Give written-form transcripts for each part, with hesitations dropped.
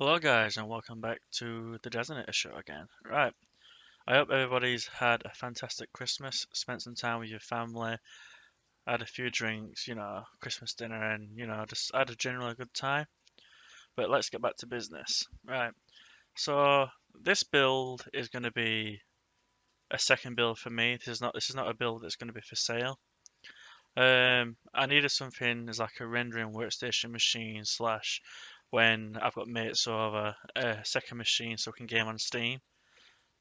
Hello guys and welcome back to the Designator Show again. Right, I hope everybody's had a fantastic Christmas, spent some time with your family, had a few drinks, Christmas dinner and, just had a generally good time. But let's get back to business. Right, so this build is going to be a second build for me. This is not a build that's going to be for sale. I needed something as like a rendering workstation machine slash when I've got mates over, a second machine so I can game on Steam.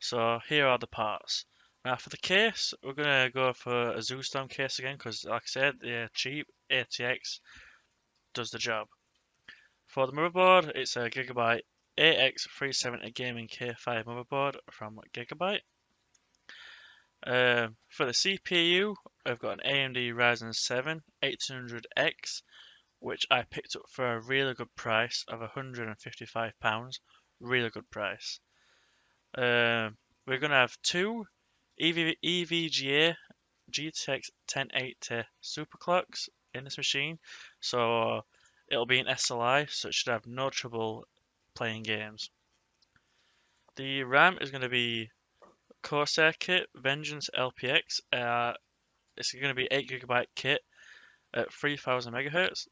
So here are the parts. Now for the case, we're going to go for a Zoostorm case again because like I said, they're cheap. ATX does the job. For the motherboard, it's a Gigabyte AX370 Gaming K5 motherboard from Gigabyte. For the CPU, I've got an AMD Ryzen 7 1800X, which I picked up for a really good price of £155. Really good price. We're going to have two EVGA GTX 1080 superclocks in this machine, so it'll be an SLI, so it should have no trouble playing games. The RAM is going to be Corsair kit Vengeance LPX. It's going to be 8GB kit at 3000 MHz.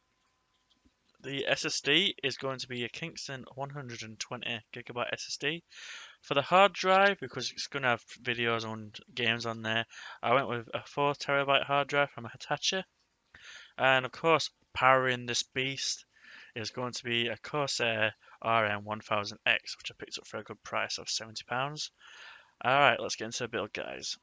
The SSD is going to be a Kingston 120GB SSD. For the hard drive, because it's going to have videos and games on there, I went with a 4TB hard drive from Hitachi. And of course, powering this beast is going to be a Corsair RM1000X, which I picked up for a good price of £70. Alright, let's get into the build, guys.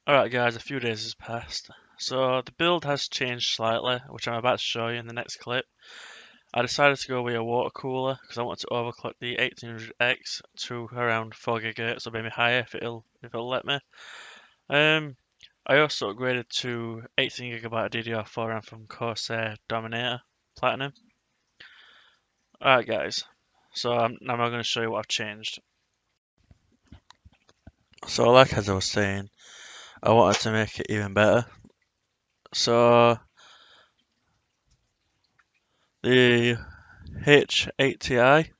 Alright guys, a few days has passed. So the build has changed slightly, which I'm about to show you in the next clip. I decided to go with a water cooler because I want to overclock the 1800X to around 4 GHz, or maybe higher if it'll let me. I also upgraded to 18GB DDR4 RAM from Corsair Dominator Platinum. Alright guys, so I'm now going to show you what I've changed. So like as I was saying, I wanted to make it even better. So the H8 Ti,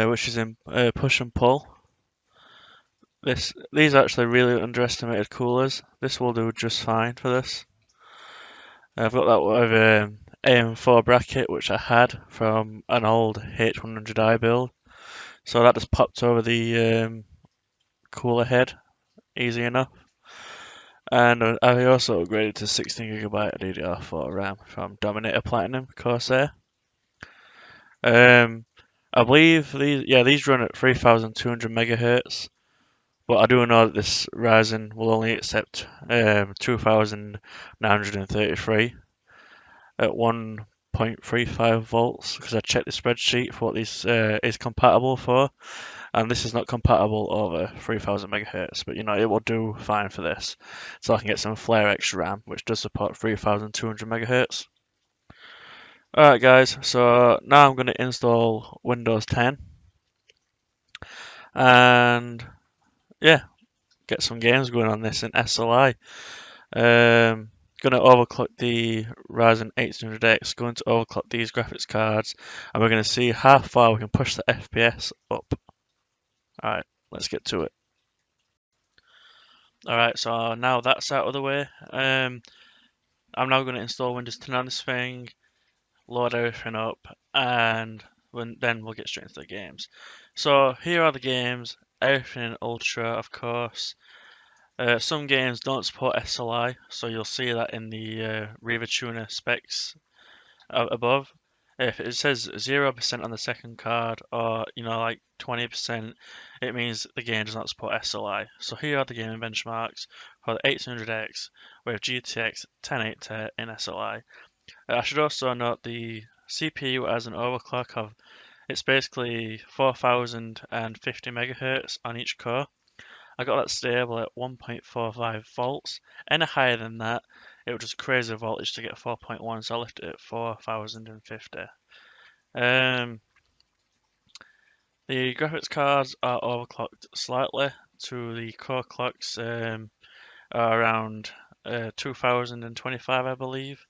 which is in push and pull. These are actually really underestimated coolers. This will do just fine for this. I've got that with AM4 bracket, which I had from an old H100i build. So that just popped over the cooler head, easy enough. And I also upgraded to 16GB DDR4 RAM from Dominator Platinum Corsair. I believe these run at 3200 megahertz, but I do know that this Ryzen will only accept 2933 at 1.35 volts because I checked the spreadsheet for what this is compatible for, and this is not compatible over 3000 megahertz, but it will do fine for this. So I can get some Flare X RAM, which does support 3200 megahertz. Alright guys, so now I'm going to install Windows 10 and yeah, get some games going on this in SLI. Going to overclock the Ryzen 1800X, going to overclock these graphics cards, and we're going to see how far we can push the FPS up. Alright, let's get to it. Alright, so now that's out of the way, I'm now going to install Windows 10 on this thing, load everything up, and then we'll get straight into the games. So here are the games, everything in Ultra, of course. Some games don't support SLI, so you'll see that in the Riva Tuner specs above. If it says 0% on the second card, or like 20%, it means the game does not support SLI. So here are the gaming benchmarks for the 1800X with GTX 1080 in SLI. I should also note the CPU has an overclock of, it's basically 4050 megahertz on each core. I got that stable at 1.45 volts. Any higher than that, it would just crazy voltage to get 4.1, so I left it at 4050. The graphics cards are overclocked slightly to the core clocks are around 2025, I believe,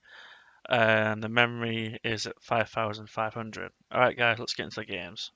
and the memory is at 5500. Alright guys, let's get into the games.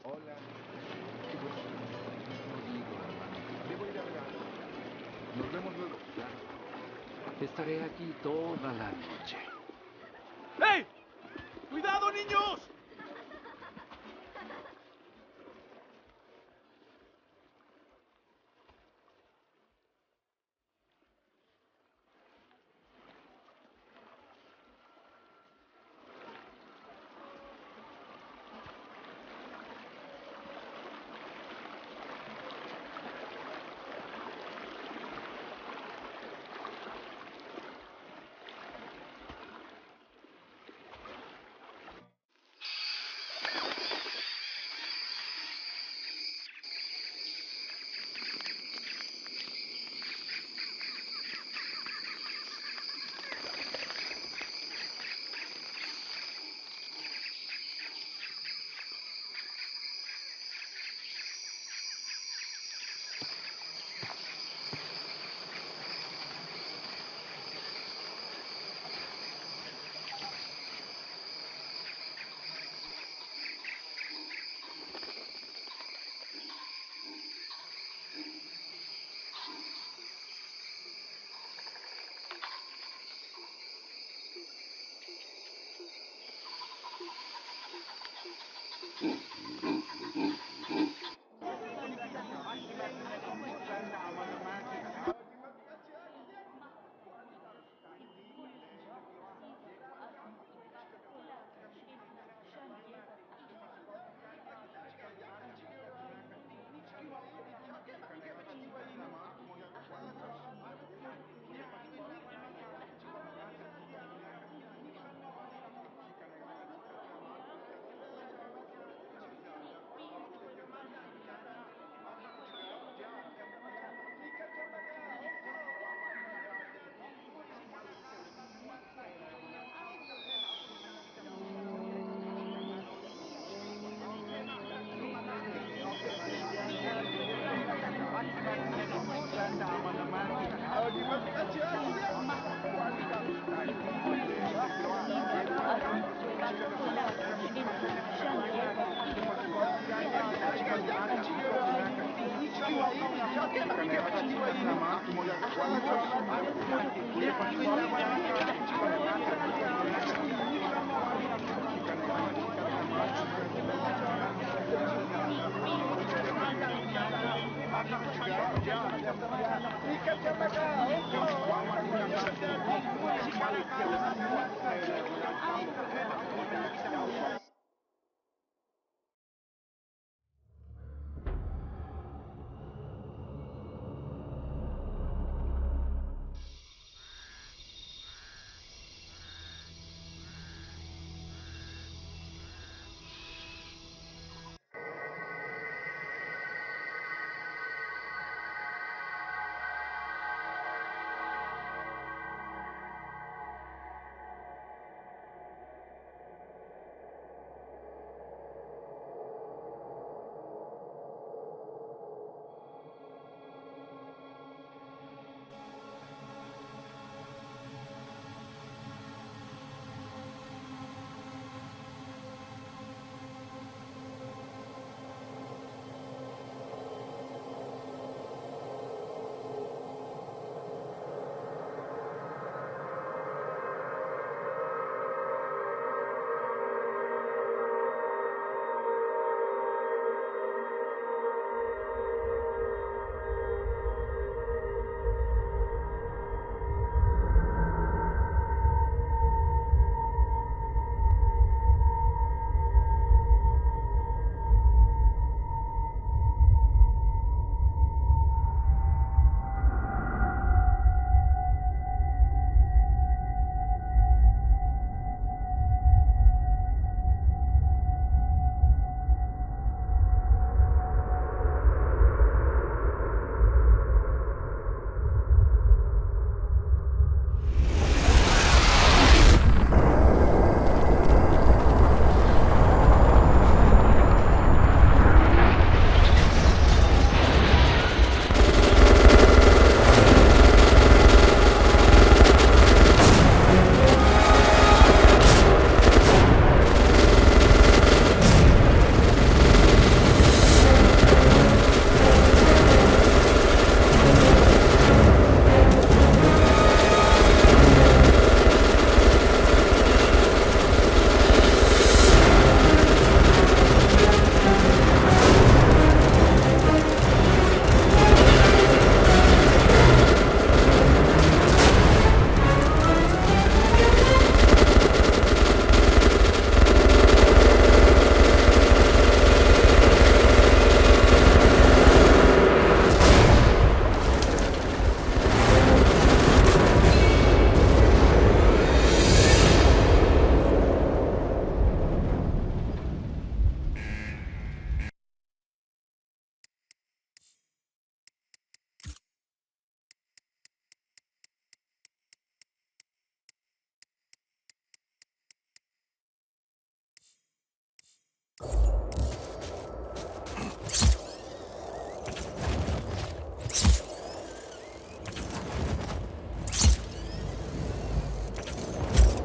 Hola. Chicos, no digo, hermano. Debo ir a ver algo. Nos vemos luego. Claro. Estaré aquí toda la noche. ¡Hey! ¡Cuidado, niños!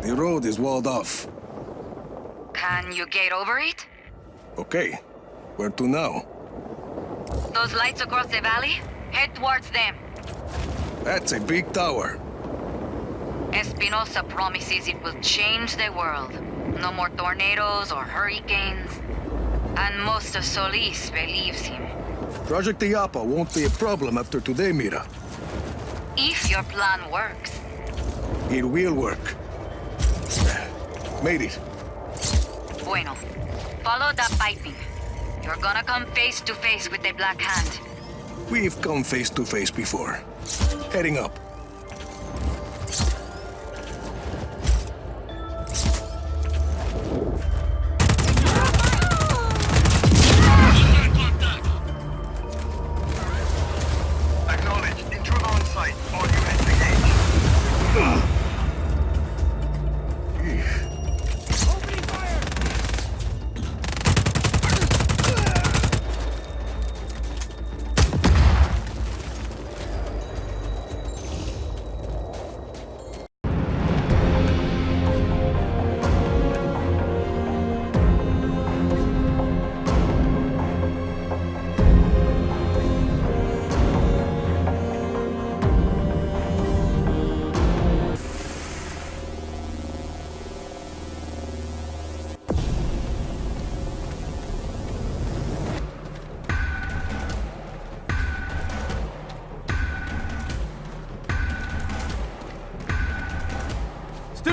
The road is walled off. Can you get over it? Okay. Where to now? Those lights across the valley? Head towards them. That's a big tower. Espinosa promises it will change the world. No more tornadoes or hurricanes. And most of Solis believes him. Project Iapa won't be a problem after today, Mira. If your plan works. It will work. Made it. Bueno. Follow that piping. You're gonna come face to face with the Black Hand. We've come face to face before. Heading up. Acknowledged. Intruder on site. All units engaged. Opening fire!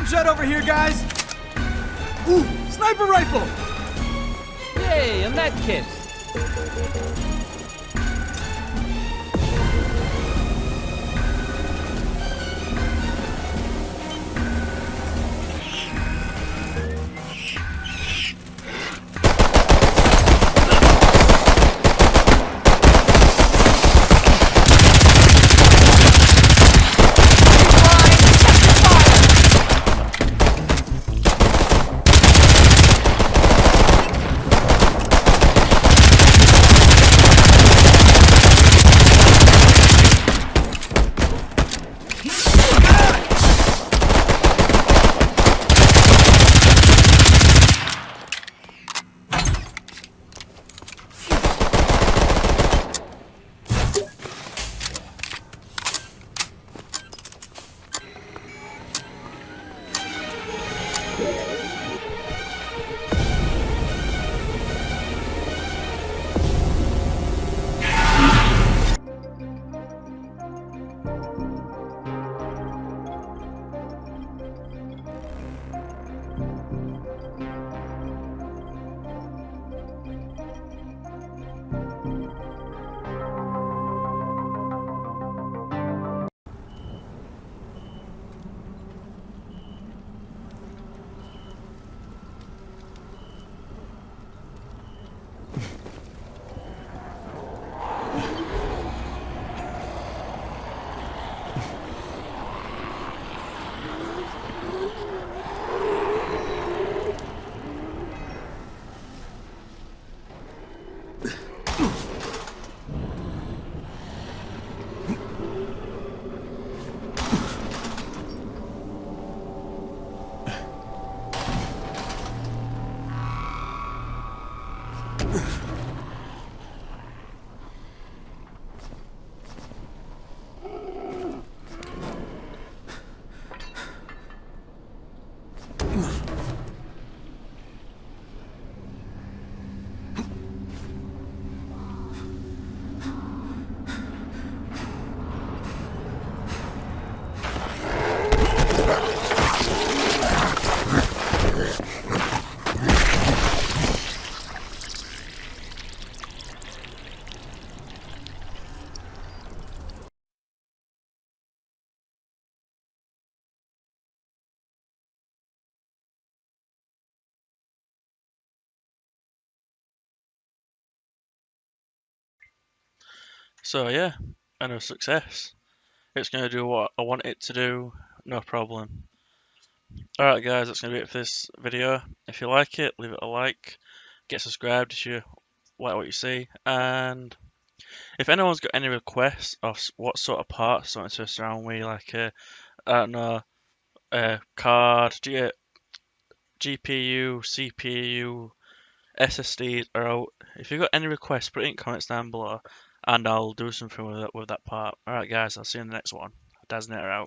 jump shot over here, guys! Ooh, sniper rifle! Yay, a med kit! So yeah, another success. It's going to do what I want it to do, no problem. Alright guys, that's going to be it for this video. If you like it, leave it a like, get subscribed if you like what you see, and if anyone's got any requests of what sort of parts something to surround me, like I don't know, card, GPU, CPU, SSDs are out. If you've got any requests, put it in comments down below, and I'll do something with that part. Alright guys, I'll see you in the next one. Daznator out.